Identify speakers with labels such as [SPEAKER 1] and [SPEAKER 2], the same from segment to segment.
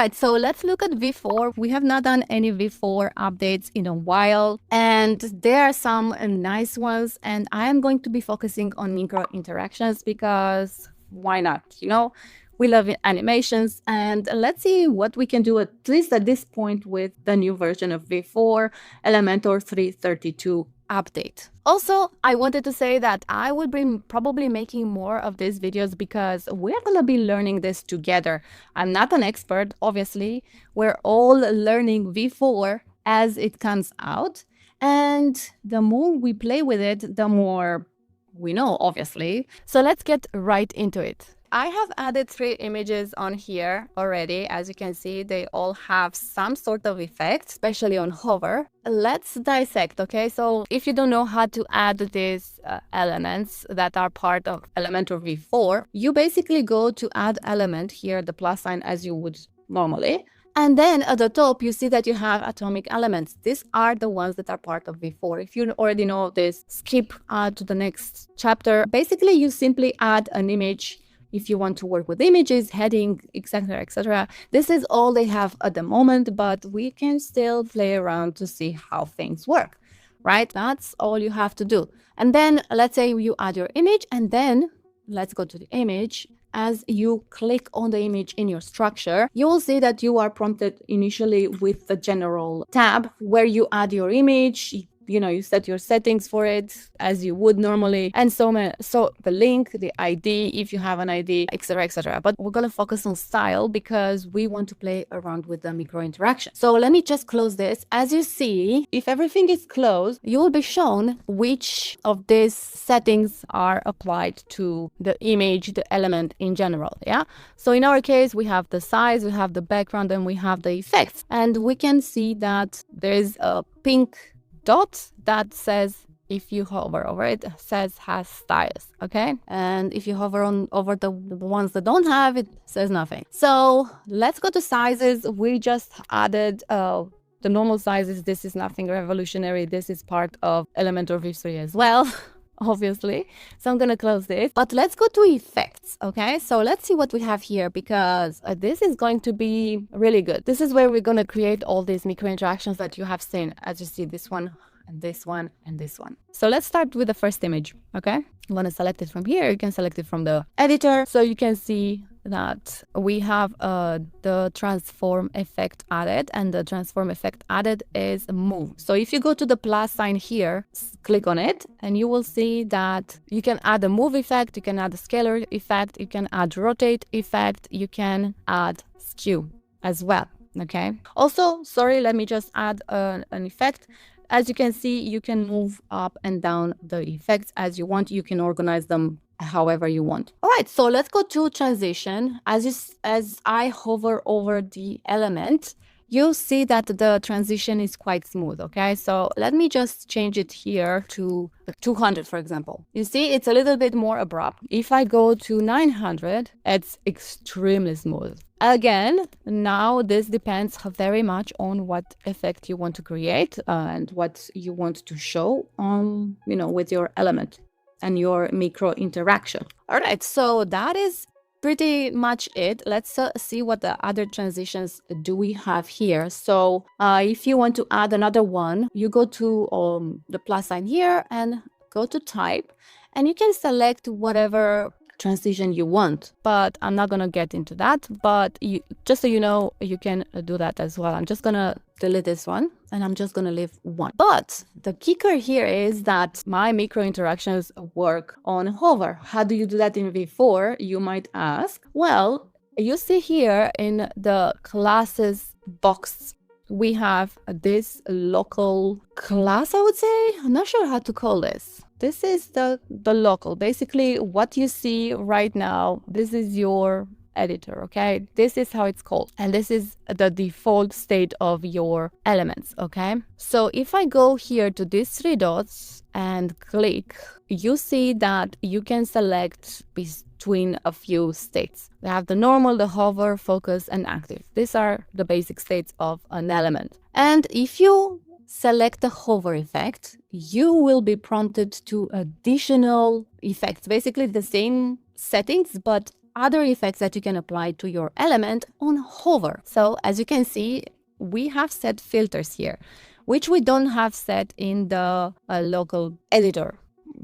[SPEAKER 1] right, so let's look at V4. We have not done any V4 updates in a while, and there are some nice ones, and I am going to be focusing on micro interactions because why not? You know, we love animations, and let's see what we can do at least at this point with the new version of V4, Elementor 332 update. Also, I wanted to say that I will be probably making more of these videos because we're gonna be learning this together. I'm not an expert, obviously. We're all learning V4 as it comes out. And the more we play with it, the more we know, obviously. So let's get right into it. I have added 3 images on here already. As you can see, they all have some sort of effect, especially on hover. Let's dissect, okay? So if you don't know how to add these elements that are part of Elementor V4, you basically go to add element here, the plus sign as you would normally. And then at the top, you see that you have atomic elements. These are the ones that are part of V4. If you already know this, skip to the next chapter. Basically, you simply add an image. If you want to work with images, heading, etc., etc. This is all they have at the moment, but we can still play around to see how things work, right? That's all you have to do. And then let's say you add your image, and then let's go to the image. As you click on the image in your structure, you will see that you are prompted initially with the general tab where you add your image. You know, you set your settings for it as you would normally, and so the link, the ID, if you have an ID, etc., etc. But we're gonna focus on style because we want to play around with the micro interaction. So let me just close this. As you see, if everything is closed, you will be shown which of these settings are applied to the image, the element in general. Yeah. So in our case, we have the size, we have the background, and we have the effects, and we can see that there's a pink dot that says, if you hover over it, says has styles, okay? And if you hover over the ones that don't have, it says nothing. So let's go to sizes. We just added the normal sizes. This is nothing revolutionary. This is part of Elementor V3 as well. Obviously. So I'm gonna close this, but let's go to effects, okay? So let's see what we have here because this is going to be really good. This is where we're gonna create all these micro interactions that you have seen. As you see, this one and this one and this one. So let's start with the first image, okay? You wanna select it from here. You can select it from the editor. So you can see that we have the transform effect added, and the transform effect added is move. So if you go to the plus sign here, click on it, and you will see that you can add a move effect, you can add a scalar effect, you can add rotate effect, you can add skew as well, okay? Also, sorry, let me just add an effect. As you can see, you can move up and down the effects as you want. You can organize them however you want. All right, so let's go to transition. As I hover over the element, you'll see that the transition is quite smooth, okay? So let me just change it here to 200, for example. You see, it's a little bit more abrupt. If I go to 900, it's extremely smooth. Again, now this depends very much on what effect you want to create and what you want to show on, you know, with your element and your micro interaction. All right, so that is pretty much it. Let's see what the other transitions do we have here. So if you want to add another one, you go to the plus sign here and go to type, and you can select whatever transition you want, but I'm not gonna get into that. But just so you know, you can do that as well. I'm just gonna delete this one, and I'm just gonna leave one. But the kicker here is that my micro interactions work on hover. How do you do that in V4, you might ask? Well, you see here in the classes box, we have this local class, I would say. I'm not sure how to call this. This is the local. Basically, what you see right now, this is your editor, okay? This is how it's called. And this is the default state of your elements, okay? So if I go here to these 3 dots and click, you see that you can select between a few states. We have the normal, the hover, focus, and active. These are the basic states of an element. And if you select the hover effect, you will be prompted to additional effects, basically the same settings, but other effects that you can apply to your element on hover. So as you can see, we have set filters here, which we don't have set in the local editor,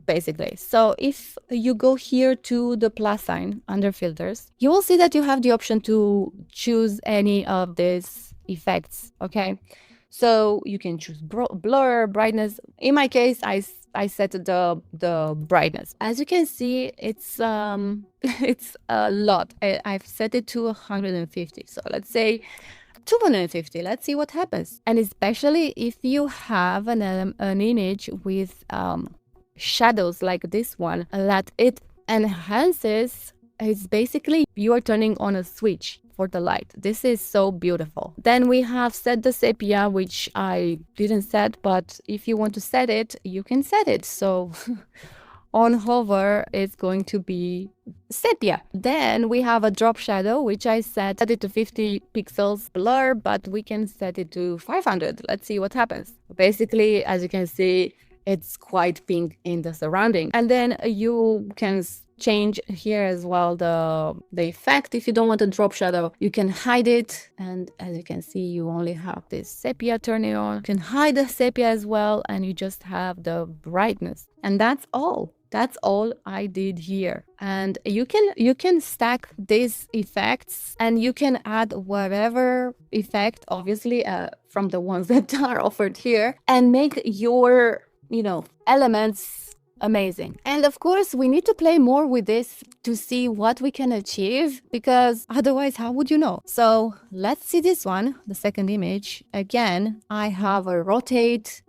[SPEAKER 1] basically. So if you go here to the plus sign under filters, you will see that you have the option to choose any of these effects, okay? So you can choose blur, brightness. In my case, I set the brightness. As you can see, it's it's a lot. I've set it to 150. So let's say 250. Let's see what happens. And especially if you have an image with shadows like this one, that it enhances. It's basically you are turning on a switch for the light. This is so beautiful. Then we have set the sepia, which I didn't set, but if you want to set it, you can set it. So on hover, it's going to be sepia. Then we have a drop shadow, which I set it to 50 pixels blur, but we can set it to 500. Let's see what happens. Basically, as you can see, it's quite pink in the surrounding. And then you can change here as well the effect. If you don't want a drop shadow, you can hide it. And as you can see, you only have this sepia turning on. You can hide the sepia as well, and you just have the brightness. And that's all. That's all I did here. And you can stack these effects, and you can add whatever effect, obviously, from the ones that are offered here, and make your elements amazing. And of course, we need to play more with this to see what we can achieve, because otherwise, how would you know? So let's see this one, the second image. Again, I have a rotate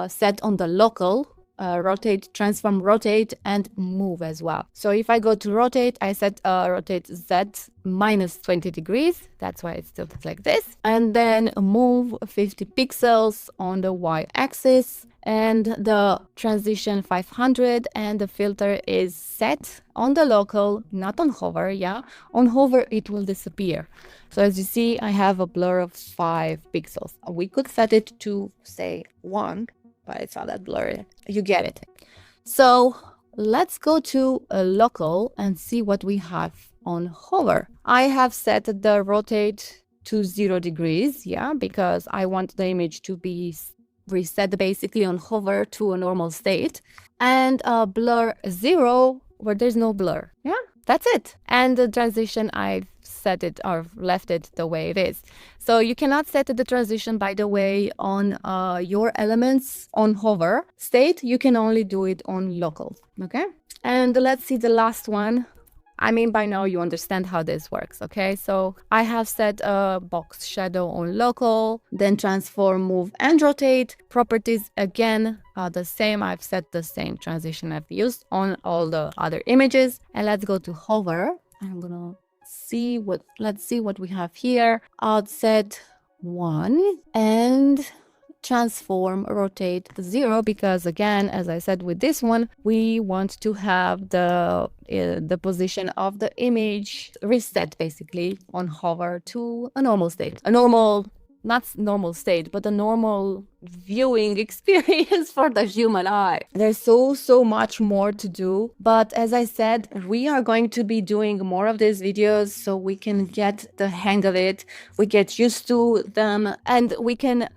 [SPEAKER 1] set on the local, rotate, transform, rotate, and move as well. So if I go to rotate, I set rotate Z minus 20 degrees. That's why it still looks like this. And then move 50 pixels on the y-axis, and the transition 500, and the filter is set on the local, not on hover. Yeah, on hover it will disappear. So as you see, I have a blur of 5 pixels. We could set it to say 1, but it's not that blurry. You get it. So let's go to a local and see what we have on hover. I have set the rotate to 0 degrees, yeah, because I want the image to be reset basically on hover to a normal state, and blur 0 where there's no blur. Yeah, that's it. And the transition, I've set it or left it the way it is. So you cannot set the transition, by the way, on your elements on hover state. You can only do it on local. Okay, and let's see the last one. I mean, by now you understand how this works, okay? So I have set a box shadow on local, then transform, move, and rotate. Properties, again, are the same. I've set the same transition I've used on all the other images. And let's go to hover. I'm gonna see let's see what we have here. I'll set 1 and transform, rotate 0, because again, as I said with this one, we want to have the position of the image reset basically on hover to a normal state, not normal state, but a normal viewing experience for the human eye. There's so much more to do, but as I said, we are going to be doing more of these videos so we can get the hang of it, we get used to them, and we can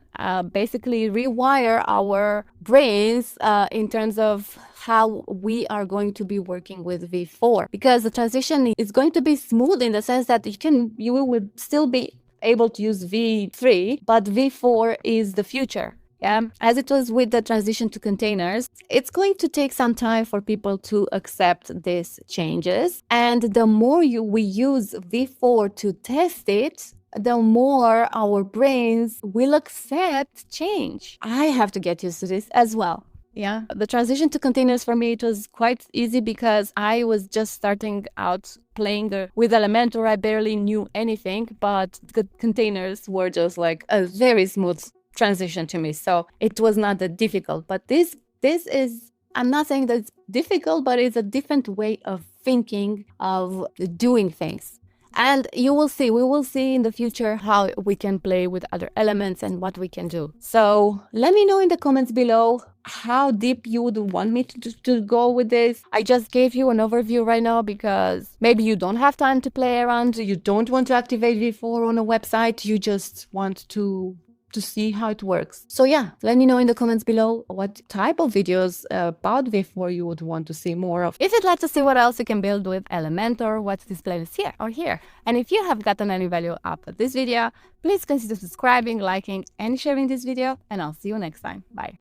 [SPEAKER 1] basically rewire our brains in terms of how we are going to be working with V4, because the transition is going to be smooth in the sense that you will still be able to use V3, but V4 is the future. Yeah, as it was with the transition to containers, it's going to take some time for people to accept these changes. And the more we use V4 to test it, the more our brains will accept change. I have to get used to this as well. Yeah, the transition to containers for me, it was quite easy because I was just starting out playing with Elementor. I barely knew anything, but the containers were just like a very smooth transition to me. So it was not that difficult. But this is, I'm not saying that it's difficult, but it's a different way of thinking, of doing things. And you will see, we will see in the future how we can play with other elements and what we can do. So let me know in the comments below how deep you would want me to go with this. I just gave you an overview right now because maybe you don't have time to play around, you don't want to activate V4 on a website, you just want to see how it works. So yeah, let me know in the comments below what type of videos about V4 you would want to see more of. If you'd like to see what else you can build with Elementor, what's displayed here or here. And if you have gotten any value out of this video, please consider subscribing, liking, and sharing this video, and I'll see you next time. Bye.